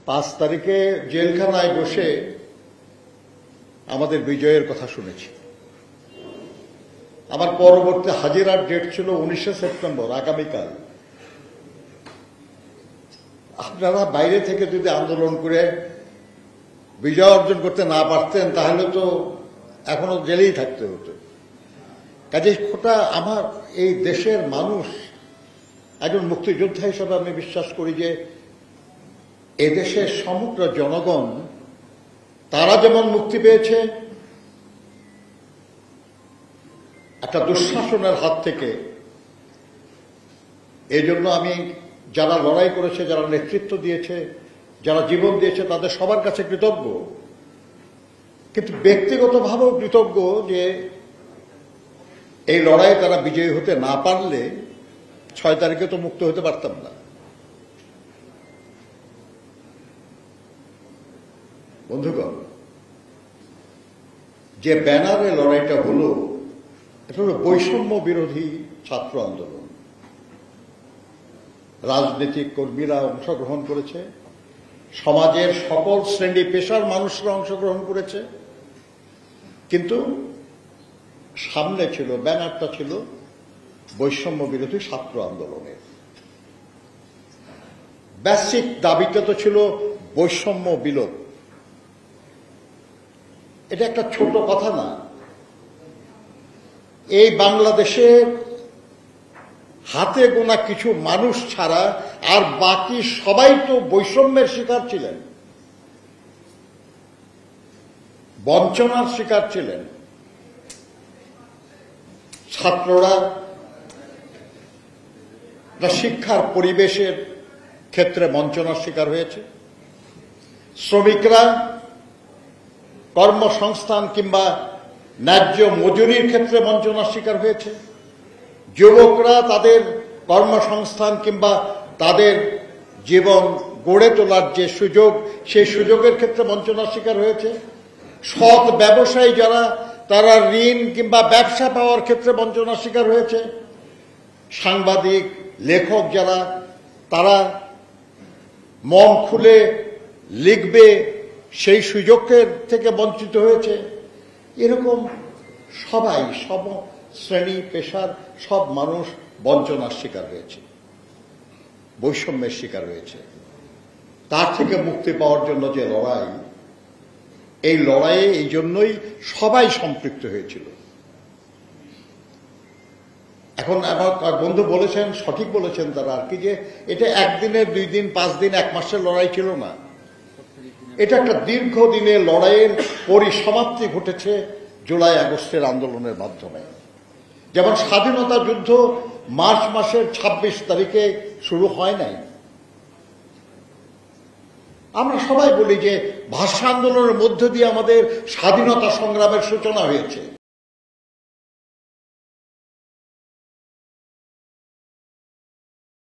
5 তারিখে জেলখানায় বসে আমাদের বিজয়ের কথা শুনেছি। আমার পরবর্তী হাজিরার ডেট ছিল 19শে সেপ্টেম্বর, আগামীকাল। আপনারা বাইরে থেকে যদি আন্দোলন করে বিজয় অর্জন করতে না পারতেন তাহলে তো এখনো জেলেই থাকতে হতো। কাজে খোটা আমার এই দেশের মানুষ, একজন মুক্তিযোদ্ধা হিসেবে আমি বিশ্বাস করি যে এদেশের সমগ্র জনগণ তারা যেমন মুক্তি পেয়েছে একটা দুঃশাসনের হাত থেকে, এই জন্য আমি যারা লড়াই করেছে, যারা নেতৃত্ব দিয়েছে, যারা জীবন দিয়েছে তাদের সবার কাছে কৃতজ্ঞ। কিন্তু ব্যক্তিগতভাবেও কৃতজ্ঞ যে এই লড়াইয়ে তারা বিজয়ী হতে না পারলে 6 তারিখে তো মুক্ত হতে পারতাম না। বন্ধুগণ, যে ব্যানারে লড়াইটা হলো এটা হলো বৈষম্য বিরোধী ছাত্র আন্দোলন। রাজনৈতিক কর্মীরা অংশগ্রহণ করেছে, সমাজের সকল শ্রেণী পেশার মানুষরা অংশগ্রহণ করেছে, কিন্তু সামনে ছিল, ব্যানারটা ছিল বৈষম্য বিরোধী ছাত্র আন্দোলনের। বেসিক দাবিটা তো ছিল বৈষম্য বিলোপ। এটা একটা ছোট কথা না। এই বাংলাদেশের হাতে গোনা কিছু মানুষ ছাড়া আর বাকি সবাই তো বৈষম্যের শিকার ছিলেন, বঞ্চনার শিকার ছিলেন। ছাত্ররা শিক্ষার পরিবেশের ক্ষেত্রে বঞ্চনার শিকার হয়েছে, শ্রমিকরা কর্মসংস্থান কিংবা ন্যায্য মজুরির ক্ষেত্রে বঞ্চনার শিকার হয়েছে, যুবকরা তাদের কর্মসংস্থান কিংবা তাদের জীবন গড়ে তোলার যে সুযোগ, সেই সুযোগের ক্ষেত্রে বঞ্চনার শিকার হয়েছে, সৎ ব্যবসায়ী যারা তারা ঋণ কিংবা ব্যবসা পাওয়ার ক্ষেত্রে বঞ্চনার শিকার হয়েছে, সাংবাদিক লেখক যারা তারা মন খুলে লিখবে সেই সুযোগের থেকে বঞ্চিত হয়েছে। এরকম সবাই, সব শ্রেণী পেশার সব মানুষ বঞ্চনার শিকার হয়েছে, বৈষম্যের শিকার হয়েছে। তার থেকে মুক্তি পাওয়ার জন্য যে লড়াই, এই লড়াইয়ে এই জন্যই সবাই সম্পৃক্ত হয়েছিল। এখন আমার বন্ধু বলেছেন, সঠিক বলেছেন তারা আর কি, যে এটা একদিনের, 2 দিন, 5 দিন, 1 মাসের লড়াই ছিল না। এটা একটা দীর্ঘদিনের লড়াইয়ের পরিসমাপ্তি ঘটেছে জুলাই আগস্টের আন্দোলনের মাধ্যমে। যেমন স্বাধীনতা যুদ্ধ মার্চ মাসের 26 তারিখে শুরু হয় নাই। আমরা সবাই বলি যে ভাষা আন্দোলনের মধ্য দিয়ে আমাদের স্বাধীনতা সংগ্রামের সূচনা হয়েছে।